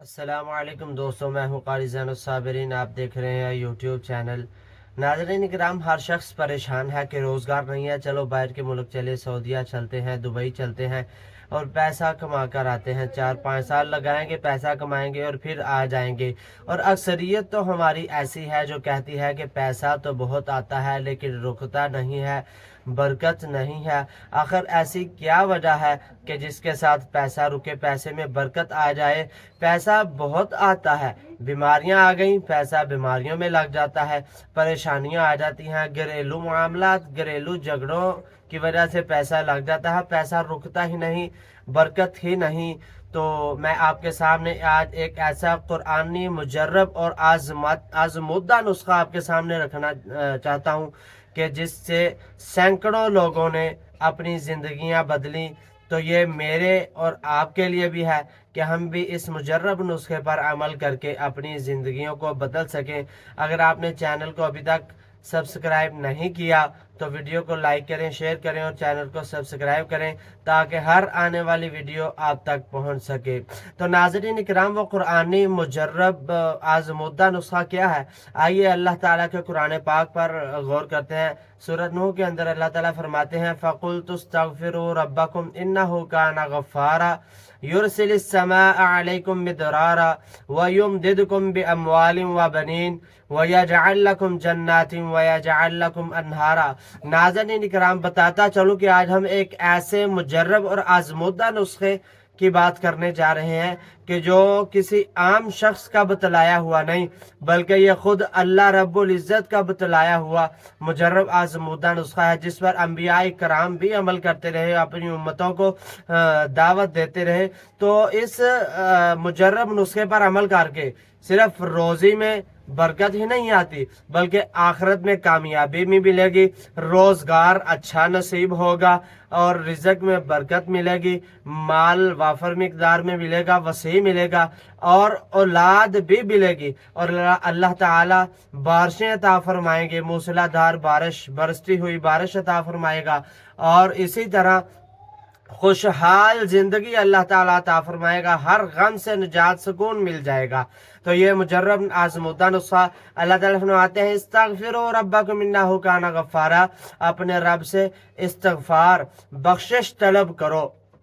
अस्सलाम वालेकुम दोस्तों, मैं हूं क़ारी ज़ैनुल साबिरीन। आप देख रहे हैं यूट्यूब चैनल। नाज़रीन इकराम, हर शख्स परेशान है कि रोज़गार नहीं है। चलो बाहर के मुल्क चले, सऊदीया चलते हैं, दुबई चलते हैं और पैसा कमा कर आते हैं। 4-5 साल लगाएंगे, पैसा कमाएंगे और फिर आ जाएंगे। और अक्सरियत तो हमारी ऐसी है जो कहती है कि पैसा तो बहुत आता है लेकिन रुकता नहीं है, बरकत नहीं है। आखिर ऐसी क्या वजह है कि जिसके साथ पैसा रुके, पैसे में बरकत आ जाए? पैसा बहुत आता है, बीमारियां आ गई, पैसा बीमारियों में लग जाता है, परेशानियां आ जाती हैं, घरेलू मामलात, घरेलू झगड़ों की वजह से पैसा लग जाता है, पैसा रुकता ही नहीं, बरकत ही नहीं। तो मैं आपके सामने आज एक ऐसा कुरानी मुजर्रब और आजमुद्दा नुस्खा आपके सामने रखना चाहता हूँ कि जिससे सैकड़ों लोगों ने अपनी ज़िंदगियां बदली। तो ये मेरे और आपके लिए भी है कि हम भी इस मुजर्रब नुस्खे पर अमल करके अपनी ज़िंदगियों को बदल सकें। अगर आपने चैनल को अभी तक सब्सक्राइब नहीं किया तो वीडियो को लाइक करें, शेयर करें और चैनल को सब्सक्राइब करें ताकि हर आने वाली वीडियो आप तक पहुंच सके। तो नाज़रीन इकराम, वो कुरानी मुजर्रब आज़मुद्दा नुस्खा क्या है? आइए अल्लाह ताला के कुरान पाक पर गौर करते हैं। सूरत नूह के अंदर अल्लाह ताला फरमाते हैं, फ़क़ुल्तुस्तग़फ़िरू रब्बकुम इन्नहु काना गफ़्फ़ारा युरसिलिस समाअ अलैकुम मिदरारा व युमदिदकुम बिअमवालिन व बनीन व यजअल लकुम जन्नातिन व यजअल लकुम अन्हारा। नाज़रीन इकराम, बताता चलूँ कि आज हम एक ऐसे मुजर्रब और आज़मुद्दा नुस्खे की बात करने जा रहे हैं कि जो किसी आम शख्स का बतलाया हुआ नहीं, बल्कि ये खुद अल्लाह रब्बुल इज़्ज़त का बतलाया हुआ मुजर्रब आज़मुद्दा नुस्खा है, जिस पर अंबिया कराम भी अमल करते रहे, अपनी उम्मतों को दावत देते रहे। तो इस मुजर्रब नुस्खे पर अमल करके सिर्फ रोज़ी में बरकत ही नहीं आती बल्कि आखिरत में कामयाबी भी मिलेगी, रोज़गार अच्छा नसीब होगा और रिज़्क में बरकत मिलेगी, माल वाफर मिकदार में मिलेगा, वसी मिलेगा और औलाद भी मिलेगी। और अल्लाह ताला बारिशें अता फरमाएंगे, मूसलाधार बारिश, बरसती हुई बारिश अता फरमाएगा और इसी तरह खुशहाल जिंदगी अल्लाह ताला अता फरमाएगा, हर गम से निजात सुकून मिल जाएगा। तो ये मुजर्रब आज़मुद्दा नुस्खा अल्लाह ताला फरमाते हैं, इस्तगफिरू रब्बकुम इन्नहु काना गफ्फारा। अपने रब से इस्तगफार, बख्शिश तलब करो,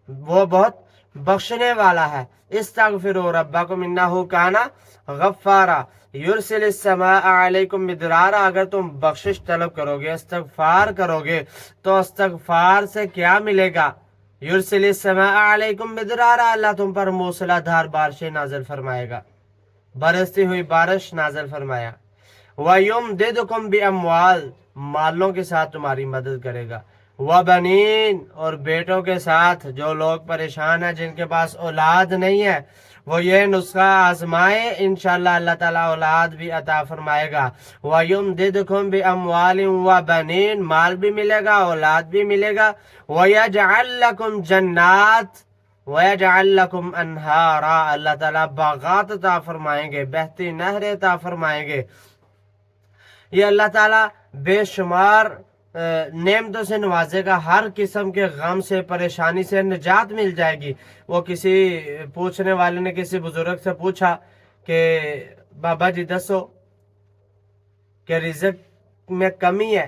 वो बहुत बख्शने वाला है। इस्तगफिरू रब्बकुम इन्नहु काना गफ्फारा युरसिलिस समाअ अलैकुम मिदरारा। अगर तुम बख्शिश तलब करोगे, इस्तगफार करोगे, तो इस्तगफार से क्या मिलेगा? युरसिलिस समाअ अलैकुम मिदरारा, अल्लाह तुम पर मूसलाधार बारिशें नाज़िल फरमाएगा, बरसती हुई बारिश नाज़िल फरमाया। वयुमदिदकुम बिअमवाल, मालों के साथ तुम्हारी मदद करेगा। व बनीन, और बेटों के साथ। जो लोग परेशान हैं, जिनके पास औलाद नहीं है, वो ये नुस्खा आजमाए, इंशाअल्लाह अल्लाह ताला औलाद भी अता फरमाएगा। वयुमदिदकुम बिअमवालिन व बनीन, माल भी मिलेगा, औलाद भी मिलेगा। वयजअल लकुम जन्नात वयजअल लकुम अन्हारा, अल्लाह ताला बागात अता फरमाएंगे, बहती नहरें अता फरमाएंगे। ये अल्लाह ताला बेशुमार नेमतों से नवाजेगा, हर किस्म के गम से, परेशानी से निजात मिल जाएगी। वो किसी पूछने वाले ने किसी बुजुर्ग से पूछा कि बाबा जी दसो कि रिज़्क में कमी है।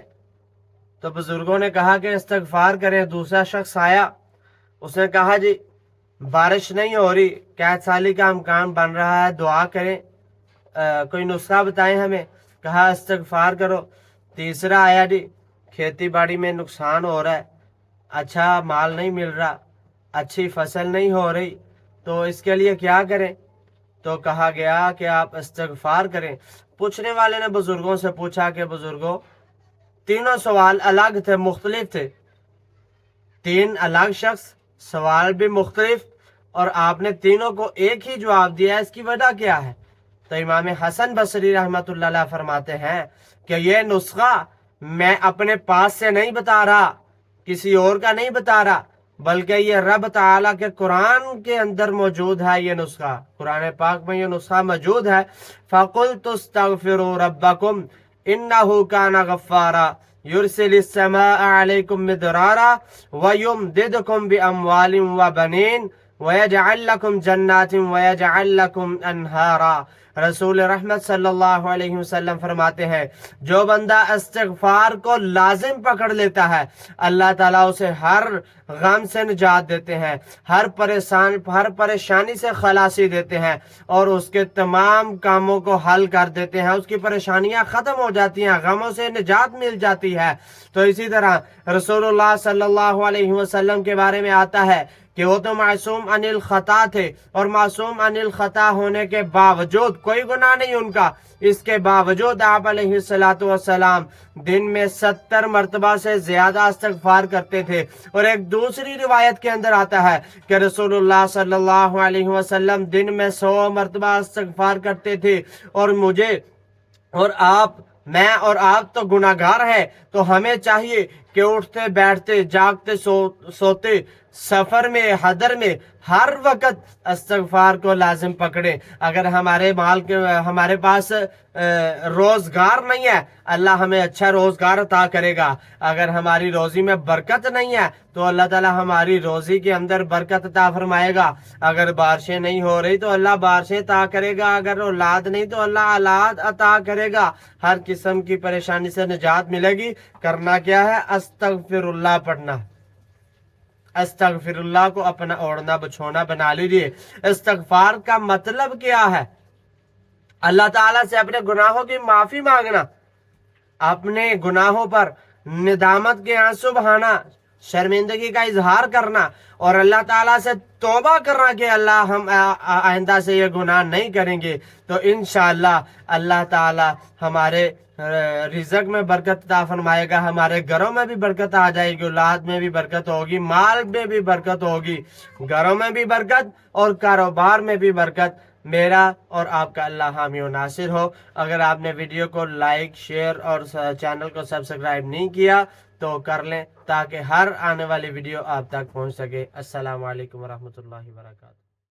तो बुजुर्गों ने कहा कि इस्तगफार करें। दूसरा शख्स आया, उसने कहा जी बारिश नहीं हो रही, कैद साली का इम्कान बन रहा है, दुआ करें, कोई नुस्खा बताएं हमें। कहा इस्तगफार करो। तीसरा आया जी खेती बाड़ी में नुकसान हो रहा है, अच्छा माल नहीं मिल रहा, अच्छी फसल नहीं हो रही, तो इसके लिए क्या करें? तो कहा गया कि आप इस्तगफार करें। पूछने वाले ने बुजुर्गों से पूछा कि बुजुर्गों, तीनों सवाल अलग थे, मुख्तलिफ थे, तीन अलग शख्स, सवाल भी मुख्तलिफ, और आपने तीनों को एक ही जवाब दिया, इसकी वजह क्या है? तो इमाम हसन बसरी रहमतुल्लाह अलैह फरमाते हैं कि यह नुस्खा मैं अपने पास से नहीं बता रहा, किसी और का नहीं बता रहा, बल्कि ये रब ताला के कुरान के अंदर मौजूद है। ये नुस्खा कुरान पाक में ये नुस्खा मौजूद है। फ़क़ुल्तुस्तग़फ़िरू रब्बकुम इन्नहु काना गफ़्फ़ारा युरसिलिस समाअ अलैकुम मिदरारा व युमदिदकुम बिअमवालिन व बनीन वयजअल लकुम जन्नातिन वयजअल लकुम अनहारा। रसूल रहमत सल्लल्लाहु अलैहि वसल्लम फरमाते हैं, जो बंदा इस्तिगफार को लाजिम पकड़ लेता है, अल्लाह ताला उसे हर गम से निजात देते हैं, हर परेशानी से खलासी देते हैं और उसके तमाम कामों को हल कर देते हैं। उसकी परेशानियां खत्म हो जाती हैं, गमों से निजात मिल जाती है। तो इसी तरह रसूलुल्लाह सल्लल्लाहु अलैहि वसल्लम के बारे में आता है कि वो तो मासूम अनिल खता थे, और मासूम अनिल खता होने के बावजूद, कोई गुनाह नहीं उनका, इसके बावजूद आप अलैहिस्सलातु वस्सलाम दिन में 70 मरतबा से ज्यादा इस्तिगफार करते थे। और एक दूसरी रिवायत के अंदर आता है कि रसूलुल्लाह सल्लल्लाहु अलैहि वसल्लम दिन में 100 मरतबा इस्तिगफार करते थे। और मैं और आप तो गुनाहगार हैं, तो हमें चाहिए कि उठते बैठते जागते सोते सफर में हदर में हर वक्त इस्तिगफार को लाजिम पकड़े। अगर हमारे पास रोजगार नहीं है, अल्लाह हमें अच्छा रोजगार अता करेगा। अगर हमारी रोजी में बरकत नहीं है तो अल्लाह ताला हमारी रोजी के अंदर बरकत अता फरमाएगा। अगर बारिशें नहीं हो रही तो अल्लाह बारिशें अता करेगा। अगर औलाद नहीं तो अल्लाह औलाद अता करेगा। हर किस्म की परेशानी से निजात मिलेगी। करना क्या है? अस्तगफिरुल्लाह पढ़ना। अस्तगफिरुल्लाह को अपना ओढ़ना बिछोना बना लीजिए। इस्तिगफार का मतलब क्या है? अल्लाह ताला से अपने गुनाहों की माफी मांगना, अपने गुनाहों पर निदामत के आंसू बहाना, शर्मिंदगी का इजहार करना और अल्लाह ताला से तौबा करना कि अल्लाह हम आइंदा से ये गुनाह नहीं करेंगे। तो इंशाअल्लाह अल्लाह ताला हमारे रिज़्क़ में बरकत अता फरमाएगा, हमारे घरों में भी बरकत आ जाएगी, औलाद में भी बरकत होगी, माल में भी बरकत होगी, घरों में भी बरकत और कारोबार में भी बरकत। मेरा और आपका अल्लाह हामी और नासिर हो। अगर आपने वीडियो को लाइक शेयर और चैनल को सब्सक्राइब नहीं किया तो कर लें, ताकि हर आने वाली वीडियो आप तक पहुंच सके। अस्सलामु अलैकुम वरहमतुल्लाहि वबरकातुहू।